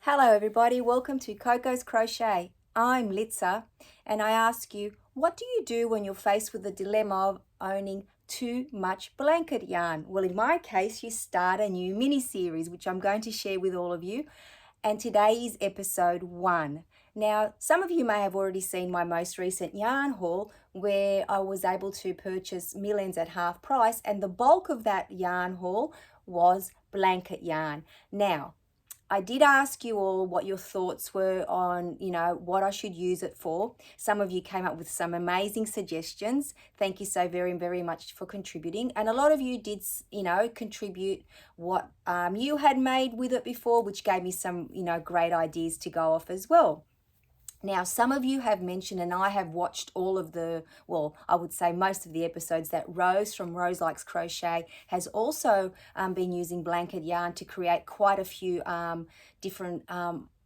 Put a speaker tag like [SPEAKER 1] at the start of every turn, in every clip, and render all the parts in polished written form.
[SPEAKER 1] Hello everybody, welcome to Coco's Crochet. I'm Litza and I ask you, what do you do when you're faced with the dilemma of owning too much blanket yarn? Well, in my case, you start a new mini series which I'm going to share with all of you, and today is episode 1. Now, some of you may have already seen my most recent yarn haul where I was able to purchase millions at half price, and the bulk of that yarn haul was blanket yarn. Now, I did ask you all what your thoughts were on, what I should use it for. Some of you came up with some amazing suggestions. Thank you so very, very much for contributing. And a lot of you did, contribute what you had made with it before, which gave me some, great ideas to go off as well. Now, some of you have mentioned, and I have watched all of I would say most of the episodes, that Rose from Rose Likes Crochet has also been using blanket yarn to create quite a few different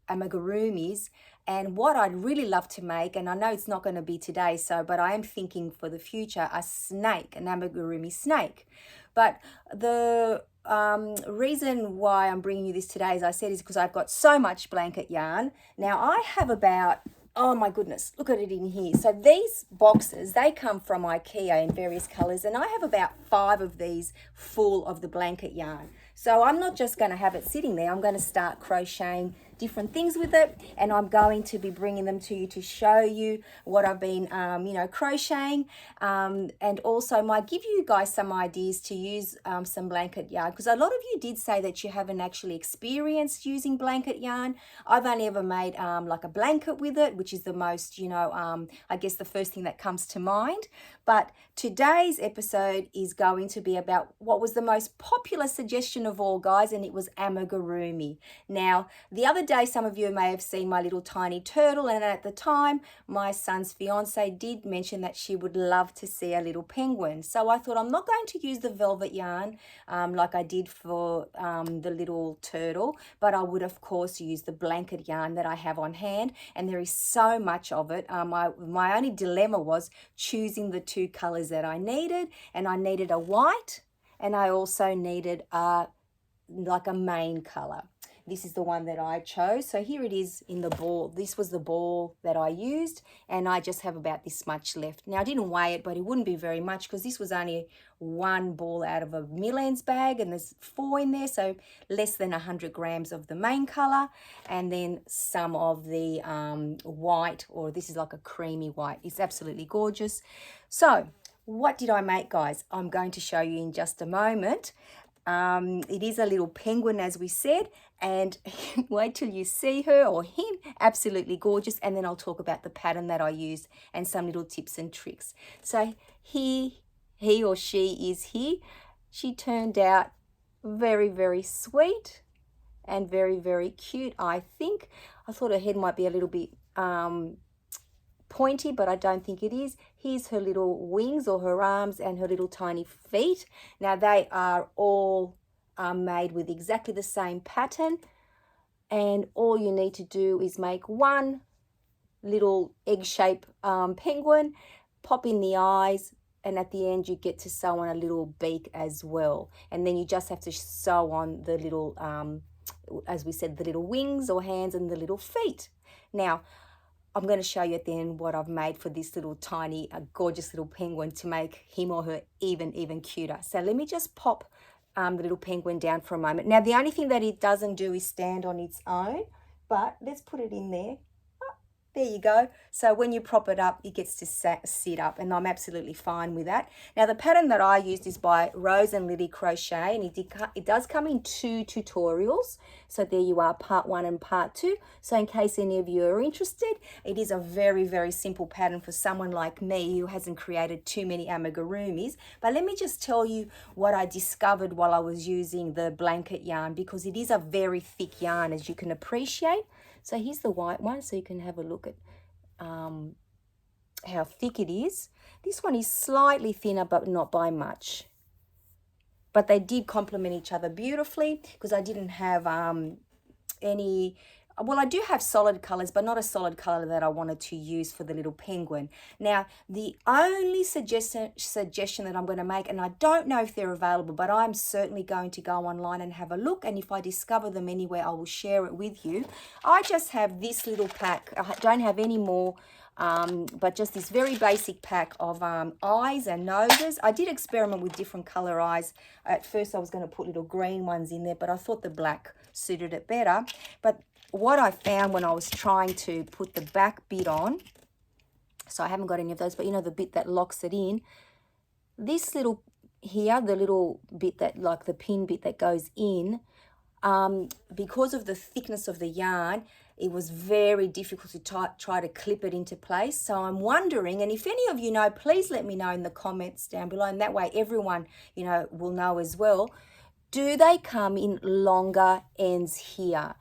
[SPEAKER 1] amigurumis. And what I'd really love to make, and I know it's not going to be today, but I am thinking for the future, an amigurumi snake. But the reason why I'm bringing you this today, as I said, is because I've got so much blanket yarn. Now I have about, oh my goodness, look at it in here. So these boxes, they come from IKEA in various colors, and I have about 5 of these full of the blanket yarn. So I'm not just going to have it sitting there. I'm going to start crocheting different things with it, and I'm going to be bringing them to you to show you what I've been crocheting, and also might give you guys some ideas to use some blanket yarn, because a lot of you did say that you haven't actually experienced using blanket yarn. I've only ever made like a blanket with it, which is the most, I guess the first thing that comes to mind. But today's episode is going to be about what was the most popular suggestion of all, guys, and it was amigurumi. Now, the other day, some of you may have seen my little tiny turtle, and at the time, my son's fiance did mention that she would love to see a little penguin. So I thought, I'm not going to use the velvet yarn like I did for the little turtle, but I would, of course, use the blanket yarn that I have on hand, and there is so much of it. My only dilemma was choosing the 2 colors that I needed, and I needed a white, and I also needed like a main color. This is the one that I chose. So here it is in the ball. This was the ball that I used, and I just have about this much left. Now, I didn't weigh it, but it wouldn't be very much because this was only 1 ball out of a millions bag, and there's 4 in there, so less than 100 grams of the main color, and then some of the white, or this is like a creamy white. It's absolutely gorgeous. So what did I make, guys? I'm going to show you in just a moment. It is a little penguin, as we said, and wait till you see her or him. Absolutely gorgeous. And then I'll talk about the pattern that I used and some little tips and tricks. So he or she is here. She turned out very, very sweet and very, very cute, I think. I thought her head might be a little bit pointy, but I don't think it is. Here's her little wings, or her arms, and her little tiny feet. Now they are all made with exactly the same pattern, and all you need to do is make one little egg-shaped penguin, pop in the eyes, and at the end you get to sew on a little beak as well. And then you just have to sew on the little, as we said, the little wings or hands and the little feet. Now, I'm going to show you at the end what I've made for this little tiny, gorgeous little penguin to make him or her even cuter. So let me just pop the little penguin down for a moment. Now, the only thing that it doesn't do is stand on its own, but let's put it in there. There you go. So when you prop it up, it gets to sit up, and I'm absolutely fine with that. Now, the pattern that I used is by Rose and Lily Crochet, and it does come in 2 tutorials. So there you are, part 1 and part 2. So in case any of you are interested, it is a very, very simple pattern for someone like me who hasn't created too many amigurumis. But let me just tell you what I discovered while I was using the blanket yarn, because it is a very thick yarn, as you can appreciate. So here's the white one, so you can have a look at how thick it is. This one is slightly thinner, but not by much. But they did complement each other beautifully, because I didn't have any well, I do have solid colors, but not a solid color that I wanted to use for the little penguin. Now, the only suggestion that I'm going to make, and I don't know if they're available, but I'm certainly going to go online and have a look, and if I discover them anywhere, I will share it with you. I just have this little pack. I don't have any more, but just this very basic pack of eyes and noses. I did experiment with different color eyes. At first, I was going to put little green ones in there, but I thought the black suited it better. But what I found when I was trying to put the back bit on, so I haven't got any of those, but you know, the bit that locks it in, this little here, the little bit that, like the pin bit that goes in, because of the thickness of the yarn, it was very difficult to try to clip it into place. So I'm wondering, and if any of you know, please let me know in the comments down below, and that way everyone, you know, will know as well. Do they come in longer ends here?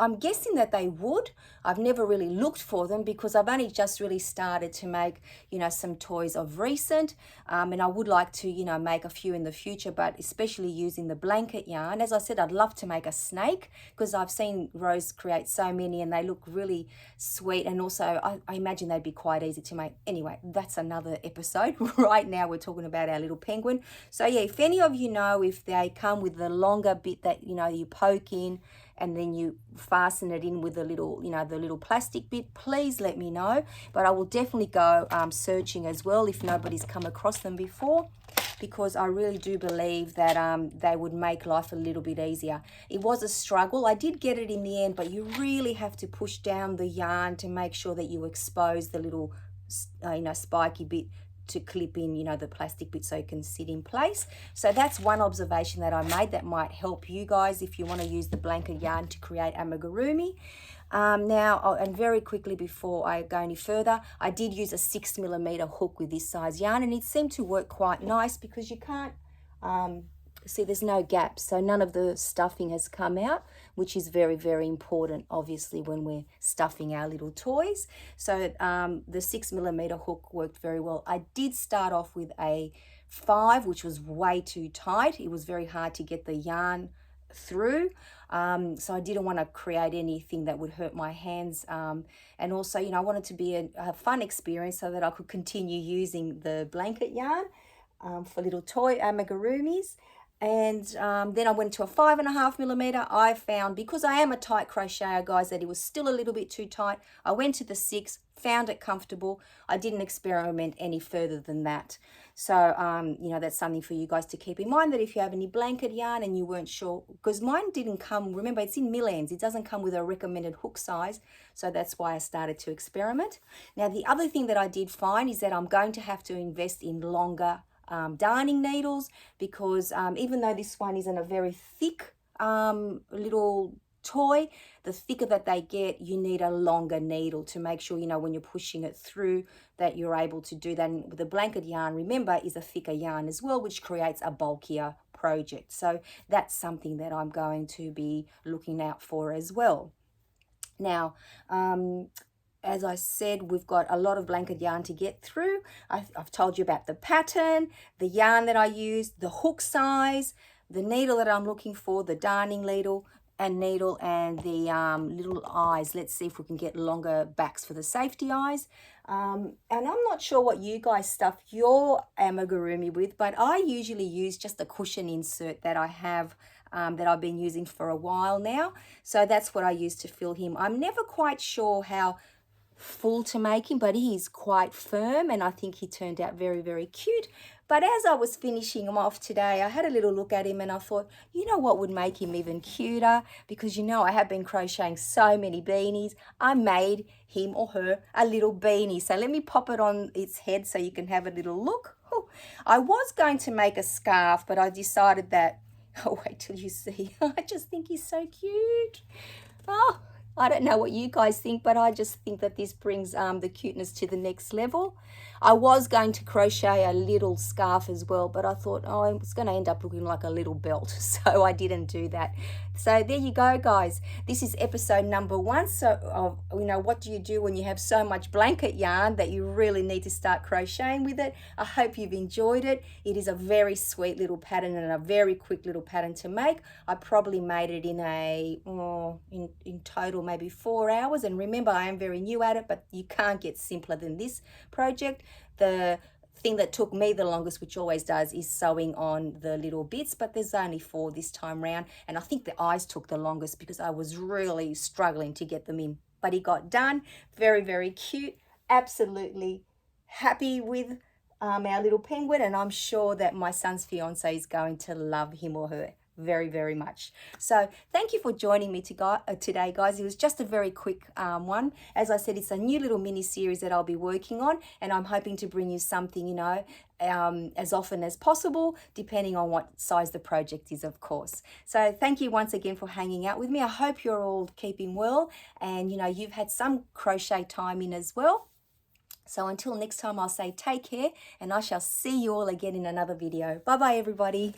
[SPEAKER 1] I'm guessing that they would. I've never really looked for them because I've only just really started to make, you know, some toys of recent. And I would like to, you know, make a few in the future, but especially using the blanket yarn. As I said, I'd love to make a snake because I've seen Rose create so many and they look really sweet. And also, I imagine they'd be quite easy to make. Anyway, that's another episode. Right now, we're talking about our little penguin. So yeah, if any of you know if they come with the longer bit that, you know, you poke in, and then you fasten it in with a little, you know, the little plastic bit, please let me know. But I will definitely go searching as well if nobody's come across them before, because I really do believe that they would make life a little bit easier. It was a struggle. I did get it in the end, but you really have to push down the yarn to make sure that you expose the little, you know, spiky bit to clip in, you know, the plastic bit so it can sit in place. So that's one observation that I made that might help you guys if you want to use the blanket yarn to create amigurumi. Now, and very quickly before I go any further, I did use a 6mm hook with this size yarn, and it seemed to work quite nice because you can't see, there's no gaps, so none of the stuffing has come out, which is very, very important, obviously, when we're stuffing our little toys. So the 6mm hook worked very well. I did start off with a 5, which was way too tight. It was very hard to get the yarn through, so I didn't want to create anything that would hurt my hands, and also, you know, I wanted to be a fun experience so that I could continue using the blanket yarn for little toy amigurumis. And then I went to a 5.5mm. I found, because I am a tight crocheter, guys, that it was still a little bit too tight. I went to the 6, found it comfortable. I didn't experiment any further than that. So, you know, that's something for you guys to keep in mind, that if you have any blanket yarn and you weren't sure, because mine didn't come, remember, it's in milliends. It doesn't come with a recommended hook size. So that's why I started to experiment. Now, the other thing that I did find is that I'm going to have to invest in longer darning needles, because even though this one isn't a very thick little toy, the thicker that they get, you need a longer needle to make sure, you know, when you're pushing it through, that you're able to do that. And the blanket yarn, remember, is a thicker yarn as well, which creates a bulkier project. So that's something that I'm going to be looking out for as well. Now, as I said, we've got a lot of blanket yarn to get through. I've told you about the pattern, the yarn that I used, the hook size, the needle that I'm looking for, the darning needle, and the little eyes. Let's see if we can get longer backs for the safety eyes. And I'm not sure what you guys stuff your amigurumi with, but I usually use just a cushion insert that I have that I've been using for a while now. So that's what I use to fill him. I'm never quite sure how full to make him, but he is quite firm, and I think he turned out very, very cute. But as I was finishing him off today, I had a little look at him and I thought, you know what would make him even cuter? Because, you know, I have been crocheting so many beanies. I made him or her a little beanie. So let me pop it on its head so you can have a little look. I was going to make a scarf, but I decided that, oh, wait till you see. I just think he's so cute. Oh, I don't know what you guys think, but I just think that this brings the cuteness to the next level. I was going to crochet a little scarf as well, but I thought, oh, it's going to end up looking like a little belt, so I didn't do that. So there you go, guys. This is episode number 1. So, what do you do when you have so much blanket yarn that you really need to start crocheting with it? I hope you've enjoyed it. It is a very sweet little pattern and a very quick little pattern to make. I probably made it in in total maybe 4 hours. And remember, I am very new at it, but you can't get simpler than this project. The thing that took me the longest, which always does, is sewing on the little bits, but there's only 4 this time round, and I think the eyes took the longest because I was really struggling to get them in, but it got done. Very, very cute. Absolutely happy with our little penguin, and I'm sure that my son's fiance is going to love him or her very, very much. So thank you for joining me today, guys. It was just a very quick one. As I said, it's a new little mini series that I'll be working on, and I'm hoping to bring you something, as often as possible, depending on what size the project is, of course. So thank you once again for hanging out with me. I hope you're all keeping well, and you've had some crochet time in as well. So until next time, I'll say take care, and I shall see you all again in another video. Bye bye, everybody.